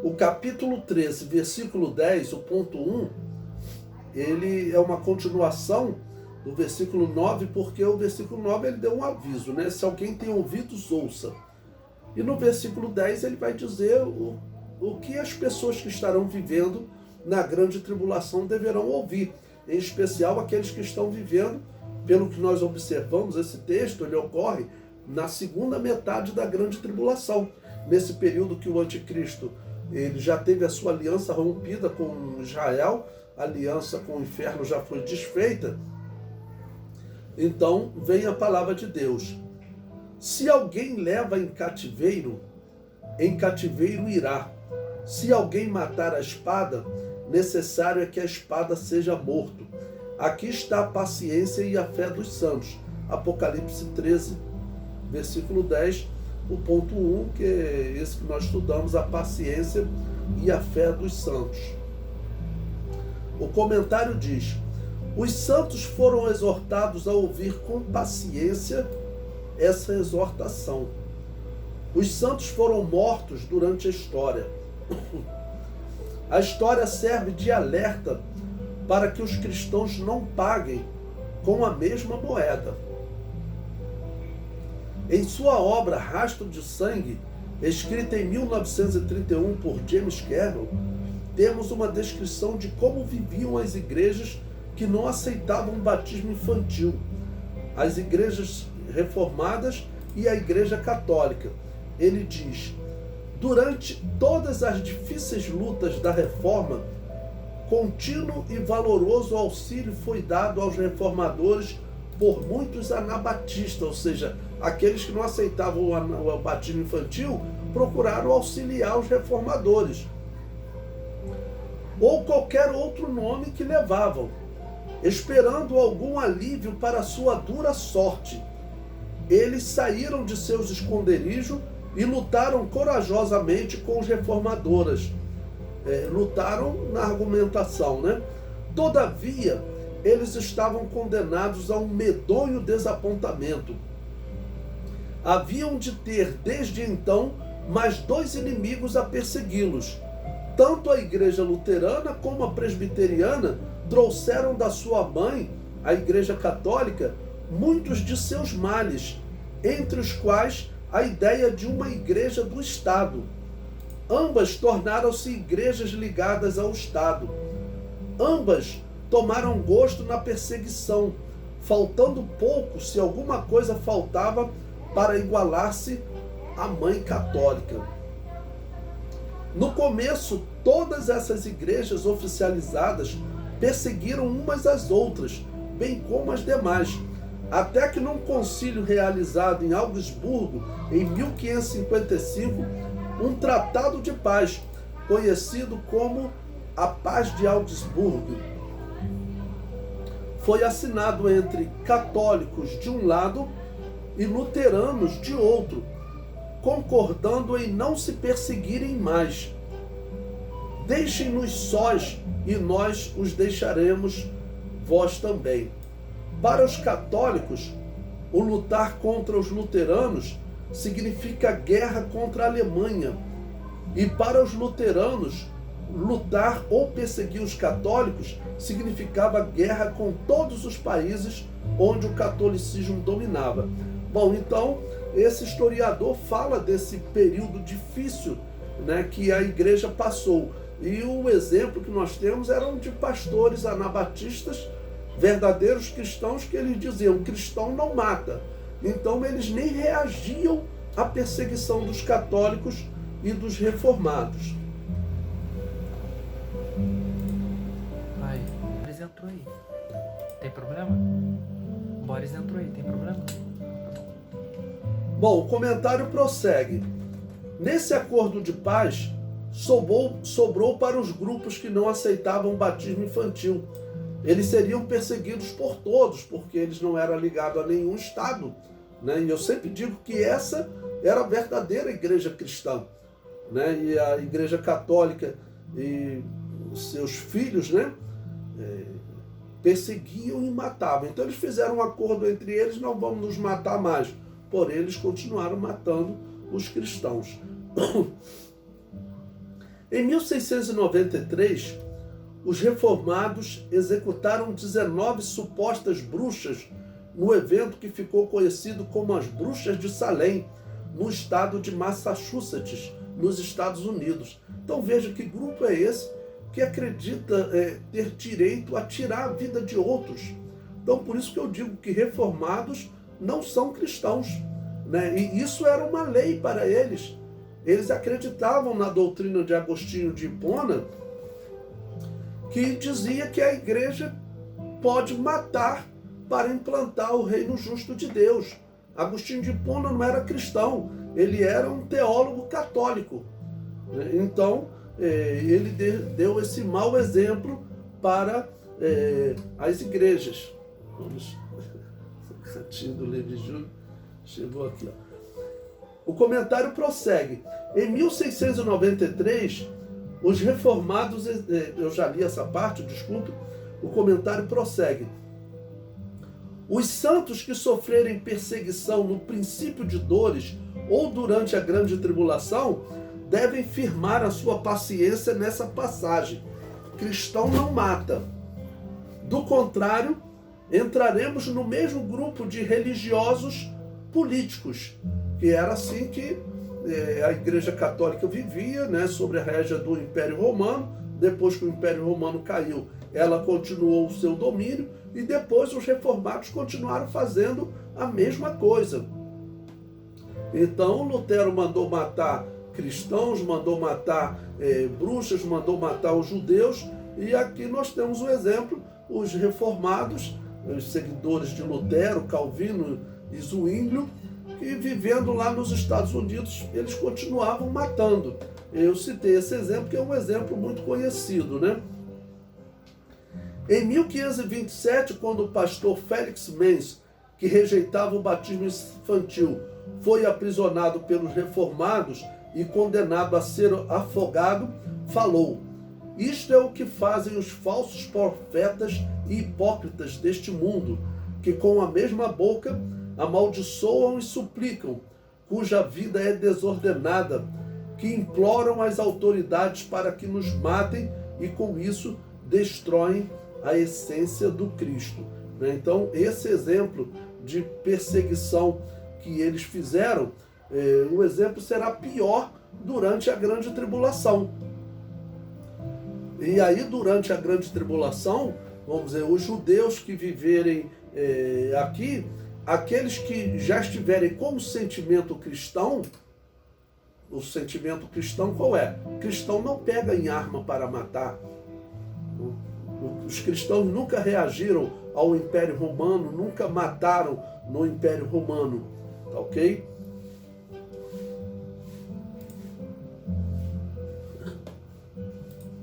O capítulo 13, versículo 10, o ponto 1, ele é uma continuação do versículo 9, porque o versículo 9 ele deu um aviso, né? Se alguém tem ouvidos, ouça. E no versículo 10 ele vai dizer o que as pessoas que estarão vivendo na grande tribulação deverão ouvir, em especial aqueles que estão vivendo, pelo que nós observamos, esse texto ele ocorre na segunda metade da grande tribulação, nesse período que o anticristo ele já teve a sua aliança rompida com Israel, a aliança com o inferno já foi desfeita. Então vem a palavra de Deus. Se alguém leva em cativeiro irá. Se alguém matar a espada, necessário é que a espada seja morto. Aqui está a paciência e a fé dos santos. Apocalipse 13, versículo 10, o ponto 1, que é esse que nós estudamos, a paciência e a fé dos santos. O comentário diz: os santos foram exortados a ouvir com paciência essa exortação. Os santos foram mortos durante a história. A história serve de alerta para que os cristãos não paguem com a mesma moeda. Em sua obra Rastro de Sangue, escrita em 1931 por James Carroll, temos uma descrição de como viviam as igrejas que não aceitavam o batismo infantil, as igrejas reformadas e a Igreja Católica. Ele diz: durante todas as difíceis lutas da reforma, contínuo e valoroso auxílio foi dado aos reformadores por muitos anabatistas, ou seja, aqueles que não aceitavam o batismo infantil procuraram auxiliar os reformadores, ou qualquer outro nome que levavam, esperando algum alívio para a sua dura sorte. Eles saíram de seus esconderijos e lutaram corajosamente com os reformadores. Lutaram na argumentação, né? Todavia, eles estavam condenados a um medonho desapontamento. Haviam de ter, desde então, mais dois inimigos a persegui-los. Tanto a igreja luterana como a presbiteriana trouxeram da sua mãe, a Igreja Católica, muitos de seus males, entre os quais a ideia de uma igreja do Estado. Ambas tornaram-se igrejas ligadas ao Estado. Ambas tomaram gosto na perseguição, faltando pouco, se alguma coisa faltava, para igualar-se à mãe católica. No começo, todas essas igrejas oficializadas perseguiram umas às outras, bem como as demais, até que num concílio realizado em Augsburgo, em 1555, um tratado de paz, conhecido como a Paz de Augsburgo, foi assinado entre católicos de um lado e luteranos de outro, concordando em não se perseguirem mais. Deixem-nos sós e nós os deixaremos, vós também. Para os católicos, o lutar contra os luteranos significa guerra contra a Alemanha. E para os luteranos, lutar ou perseguir os católicos significava guerra com todos os países onde o catolicismo dominava. Bom, então, esse historiador fala desse período difícil, né, que a igreja passou. E o exemplo que nós temos eram de pastores anabatistas, verdadeiros cristãos, que eles diziam: cristão não mata. Então eles nem reagiam à perseguição dos católicos e dos reformados. Vai, Boris entrou aí. Tem problema? Boris entrou aí, tem problema? Bom, o comentário prossegue. Nesse acordo de paz, sobrou para os grupos que não aceitavam o batismo infantil. Eles seriam perseguidos por todos, porque eles não eram ligados a nenhum Estado, né? E eu sempre digo que essa era a verdadeira igreja cristã, né? E a Igreja Católica e seus filhos, né, perseguiam e matavam. Então eles fizeram um acordo entre eles: não vamos nos matar mais. Porém, eles continuaram matando os cristãos. Em 1693, os reformados executaram 19 supostas bruxas no evento que ficou conhecido como as Bruxas de Salem, no estado de Massachusetts, nos Estados Unidos. Então veja que grupo é esse que acredita ter direito a tirar a vida de outros. Então por isso que eu digo que reformados não são cristãos, né? E isso era uma lei para eles. Eles acreditavam na doutrina de Agostinho de Hipona, que dizia que a igreja pode matar para implantar o reino justo de Deus. Agostinho de Hipona não era cristão, ele era um teólogo católico. Então, ele deu esse mau exemplo para as igrejas. Vamos, o cantinho do Levi Júnior chegou aqui, ó. O comentário prossegue. Em 1693, os reformados, eu já li essa parte, desculpe, o comentário prossegue. Os santos que sofrerem perseguição no princípio de dores ou durante a grande tribulação devem firmar a sua paciência nessa passagem. Cristão não mata. Do contrário, entraremos no mesmo grupo de religiosos políticos, que era assim que a Igreja Católica vivia, né, sobre a régia do Império Romano. Depois que o Império Romano caiu, ela continuou o seu domínio e depois os reformados continuaram fazendo a mesma coisa. Então Lutero mandou matar cristãos, mandou matar bruxas, mandou matar os judeus, e aqui nós temos o exemplo, os reformados, os seguidores de Lutero, Calvino e Zwinglio, que vivendo lá nos Estados Unidos, eles continuavam matando. Eu citei esse exemplo, que é um exemplo muito conhecido, né? Em 1527, quando o pastor Félix Menz, que rejeitava o batismo infantil, foi aprisionado pelos reformados e condenado a ser afogado, falou: isto é o que fazem os falsos profetas e hipócritas deste mundo, que com a mesma boca amaldiçoam e suplicam, cuja vida é desordenada, que imploram as autoridades para que nos matem e com isso destroem a essência do Cristo. Então, esse exemplo de perseguição que eles fizeram, o exemplo será pior durante a grande tribulação. E aí, durante a grande tribulação, vamos dizer, os judeus que viverem aqui, aqueles que já estiverem com o sentimento cristão, o sentimento cristão qual é? O cristão não pega em arma para matar. Os cristãos nunca reagiram ao Império Romano, nunca mataram no Império Romano, tá ok?